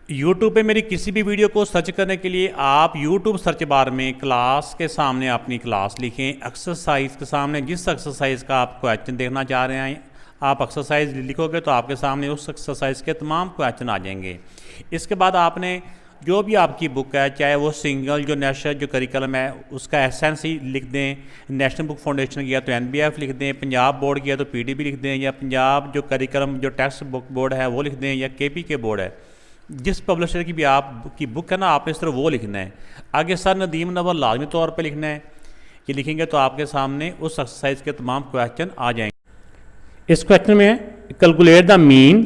YouTube पे मेरी किसी भी वीडियो को सर्च करने के लिए आप यूट्यूब सर्च बार में क्लास के सामने अपनी क्लास लिखें। एक्सरसाइज के सामने जिस एक्सरसाइज का आप क्वेश्चन देखना चाह रहे हैं आप एक्सरसाइज लिखोगे तो आपके सामने उस एक्सरसाइज के तमाम क्वेश्चन आ जाएंगे। इसके बाद आपने जो भी आपकी बुक है, चाहे वो सिंगल जो नेशनल जो करिकुलम है उसका एसेंस ही लिख दें, नेशनल बुक फाउंडेशन किया तो NBF लिख दें, पंजाब बोर्ड किया तो PDB लिख दें, या पंजाब जो करिकुलम जो टेक्स्ट बुक बोर्ड है वो लिख दें, या KPK बोर्ड है, जिस पब्लिशर की भी आपकी बुक है ना आपने इस तरह वो लिखना है। आगे सर नदीम नवल लाजमी तौर पे लिखना है। ये लिखेंगे तो आपके सामने उस एक्सरसाइज के तमाम क्वेश्चन आ जाएंगे। इस क्वेश्चन में calculate the mean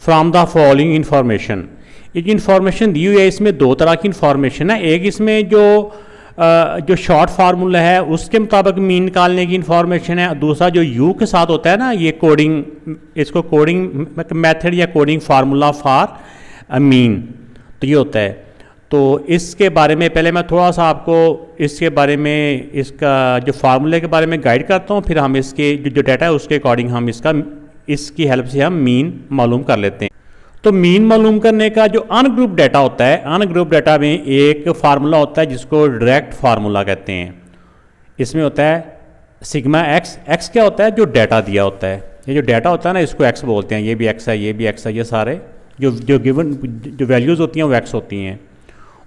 from the following information. ये जो इन्फॉर्मेशन दी हुई है इसमें दो तरह की इन्फॉर्मेशन है। एक इसमें जो शॉर्ट फार्मूला है उसके मुताबिक मीन निकालने की इन्फॉर्मेशन है। दूसरा जो यू के साथ होता है ना, ये कोडिंग, इसको कोडिंग मेथड या कोडिंग फार्मूला फॉर मीन, तो ये होता है। तो इसके बारे में पहले मैं थोड़ा सा आपको इसके बारे में, इसका जो फार्मूले के बारे में गाइड करता हूँ, फिर हम इसके जो डाटा है उसके अकॉर्डिंग हम इसकी हेल्प से हम मीन मालूम कर लेते हैं। तो मीन मालूम करने का जो अनग्रुप डाटा होता है, अनग्रुप डाटा में एक फार्मूला होता है जिसको डायरेक्ट फार्मूला कहते हैं। इसमें होता है सिग्मा एक्स। एक्स क्या होता है? जो डाटा दिया होता है। ये जो डाटा होता है ना इसको एक्स बोलते हैं। ये भी एक्स है, ये भी एक्स है, ये सारे जो गिवन जो वैल्यूज़ होती हैं वो एक्स होती हैं।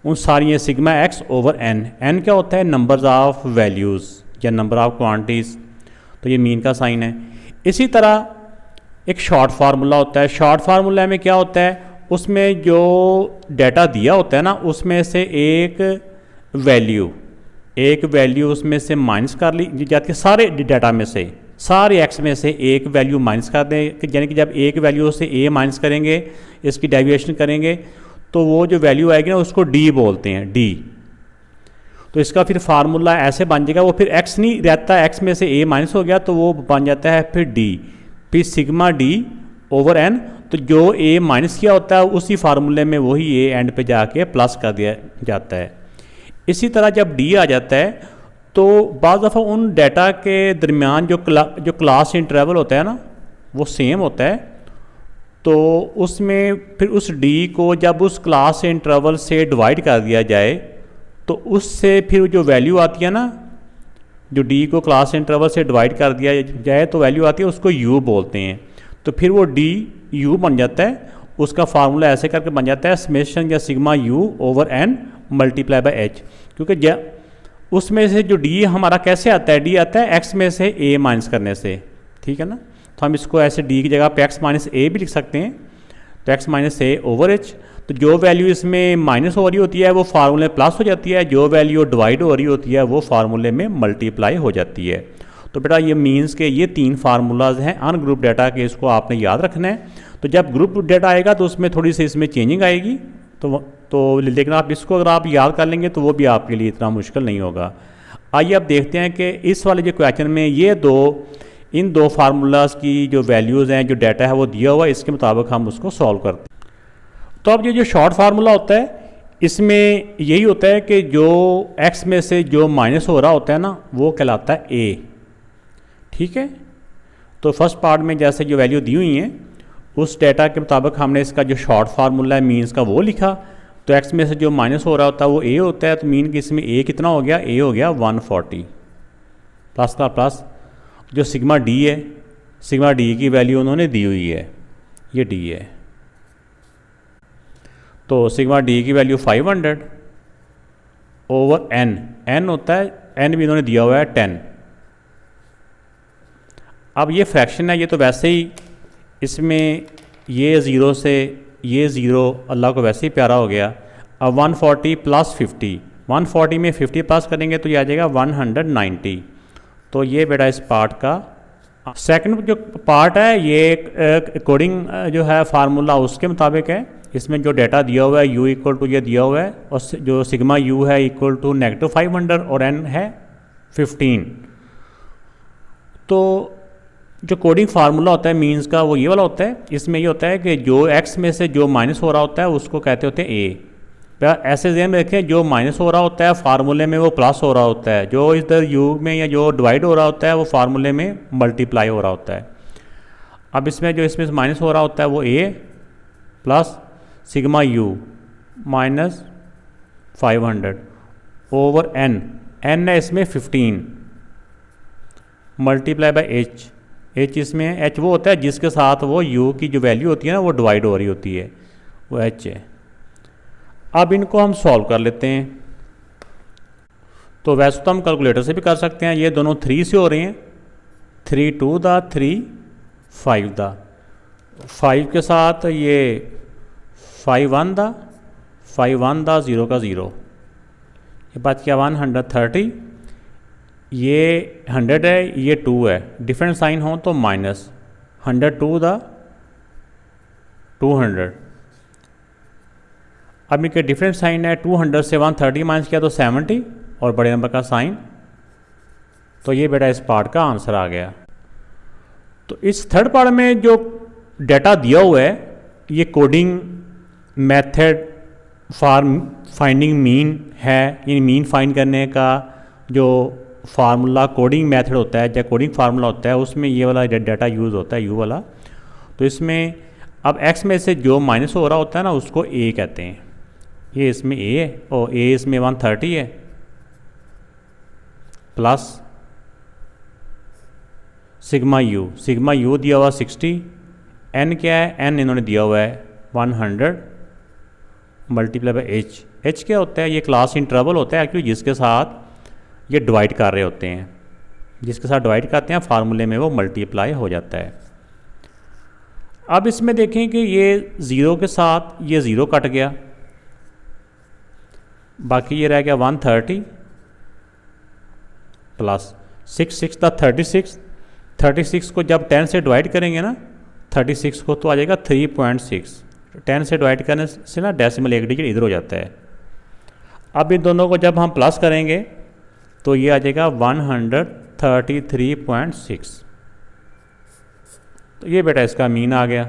उन सारी ये sigma x over n. N क्या होता है? नंबर्स ऑफ वैल्यूज़ या नंबर ऑफ क्वांटिटीज़। तो ये मीन का साइन है। इसी तरह एक शॉर्ट फार्मूला होता है। शॉर्ट फार्मूला में क्या होता है? उसमें जो डाटा दिया होता है ना उसमें से एक वैल्यू उसमें से माइनस कर ली जाती है। सारे डाटा में से, सारे एक्स में से एक वैल्यू माइनस कर दें, यानी कि जब एक वैल्यू से ए माइनस करेंगे, इसकी डेविएशन करेंगे, तो वो जो वैल्यू आएगी ना उसको डी बोलते हैं, डी। तो इसका फिर फार्मूला ऐसे बन जाएगा, वो फिर एक्स नहीं रहता, एक्स में से ए माइनस हो गया तो वो बन जाता है फिर डी, फिर सिग्मा डी ओवर एन। तो जो ए माइनस किया होता है उसी फार्मूले में वही ए एंड पे जाके प्लस कर दिया जाता है। इसी तरह जब डी आ जाता है तो बाज़ दफ़ा उन डाटा के दरमियान जो क्लास इंटरवल होता है ना वो सेम होता है। तो उसमें फिर उस डी को जब उस क्लास इंटरवल से डिवाइड कर दिया जाए तो उससे फिर जो वैल्यू आती है ना, जो डी को क्लास इंटरवल से डिवाइड कर दिया जाए तो वैल्यू आती है, उसको यू बोलते हैं। तो फिर वो डी यू बन जाता है। उसका फार्मूला ऐसे करके बन जाता है समेशन या sigma u over n multiply by h. क्योंकि उसमें से जो डी हमारा कैसे आता है? डी आता है एक्स में से ए माइनस करने से, ठीक है ना। तो हम इसको ऐसे डी की जगह पे एक्स माइनस ए भी लिख सकते हैं। तो एक्स माइनस ए ओवर एच। तो जो वैल्यू इसमें माइनस हो रही होती है वो फार्मूले प्लस हो जाती है, जो वैल्यू डिवाइड हो रही होती है वो फार्मूले में मल्टीप्लाई हो जाती है। तो बेटा ये मीन्स के ये तीन फार्मूलाज हैं अनग्रुप डाटा के, इसको आपने याद रखना है। तो जब ग्रुप डाटा आएगा तो उसमें थोड़ी सी इसमें चेंजिंग आएगी, तो लेकिन आप इसको अगर आप याद कर लेंगे तो वो भी आपके लिए इतना मुश्किल नहीं होगा। आइए अब देखते हैं कि इस वाले जो क्वेश्चन में इन दो फार्मूलाज की जो वैल्यूज़ हैं, जो डाटा है वो दिया हुआ है, इसके मुताबिक हम उसको सॉल्व करते हैं। तो अब ये जो शॉर्ट फार्मूला होता है इसमें यही होता है कि जो एक्स में से जो माइनस हो रहा होता है ना वो कहलाता है ए, ठीक है। तो फर्स्ट पार्ट में जैसे जो वैल्यू दी हुई हैं उस डाटा के मुताबिक हमने इसका जो शॉर्ट फार्मूला है मीन्स का वो लिखा। तो एक्स में से जो माइनस हो रहा होता है वो ए होता है। तो मीन कि इसमें ए कितना हो गया? ए हो गया 140 प्लस का प्लस जो सिग्मा डी है, सिग्मा डी की वैल्यू उन्होंने दी हुई है, ये डी है। तो सिग्मा डी की वैल्यू 500 ओवर एन, एन होता है, एन भी इन्होंने दिया हुआ है 10। अब ये फ्रैक्शन है, ये तो वैसे ही इसमें ये ज़ीरो से ये ज़ीरो अल्लाह को वैसे ही प्यारा हो गया। अब 140 प्लस 50, 140 में 50 प्लस करेंगे तो ये आ जाएगा 190। तो ये बेटा इस पार्ट का सेकंड जो पार्ट है ये कोडिंग जो है फार्मूला उसके मुताबिक है। इसमें जो डाटा दिया हुआ है u इक्वल टू ये दिया हुआ है, और जो सिग्मा u है इक्वल टू -500 और n है 15। तो जो कोडिंग फार्मूला होता है मीन्स का वो ये वाला होता है। इसमें ये होता है कि जो x में से जो माइनस हो रहा होता है उसको कहते होते हैं a। ऐसे ध्यान में रखें, जो माइनस हो रहा होता है फार्मूले में वो प्लस हो रहा होता है, जो इधर u में या जो डिवाइड हो रहा होता है वो फार्मूले में मल्टीप्लाई हो रहा होता है। अब इसमें जो इसमें माइनस हो रहा होता है वो a plus sigma you minus 500 over n, n है इसमें 15 मल्टीप्लाई बाय h, h इसमें h वो होता है जिसके साथ वो u की जो वैल्यू होती है ना वो डिवाइड हो रही होती है, वो h है। अब इनको हम सॉल्व कर लेते हैं। तो वैसे तो हम कैलकुलेटर से भी कर सकते हैं, ये दोनों 3 से हो रहे हैं, 3 2 दा 3 5 दा, 5 के साथ ये 5 1 दा, 5 1 दा 0 का 0, ये बात क्या 130, ये 100 है ये 2 है, डिफरेंट साइन हो तो माइनस 102 दा 200। अब इनके डिफरेंट साइन है, 200 से 130 माइनस किया तो 70 और बड़े नंबर का साइन, तो ये बेटा इस पार्ट का आंसर आ गया। तो इस थर्ड पार्ट में जो डाटा दिया हुआ है ये coding method for finding mean है, यानी मीन फाइंड करने का जो फार्मूला कोडिंग मेथड होता है या कोडिंग फार्मूला होता है उसमें ये वाला डाटा यूज़ होता है, यू वाला। तो इसमें अब x में से जो माइनस हो रहा होता है ना उसको a कहते हैं, ये इसमें a है और a इसमें 130 है, प्लस सिग्मा यू दिया हुआ 60, n क्या है, n इन्होंने दिया हुआ है 100 मल्टीप्लाई बाय h क्या होता है, ये क्लास इंटरवल होता है एक्चुअली जिसके साथ ये डिवाइड कर रहे होते हैं, जिसके साथ डिवाइड करते हैं फार्मूले में वो मल्टीप्लाई हो जाता है। अब इसमें देखें कि ये 0 के साथ ये 0 कट गया, बाकी ये रह गया 130 प्लस 6 6 था 36, 36 को जब 10 से डिवाइड करेंगे ना 36 को तो आ जाएगा 3.6, 10 से डिवाइड करने से ना डेसिमल एक डिजिट इधर हो जाता है। अब इन दोनों को जब हम प्लस करेंगे तो ये आ जाएगा 133.6, तो ये बेटा इसका मीन आ गया।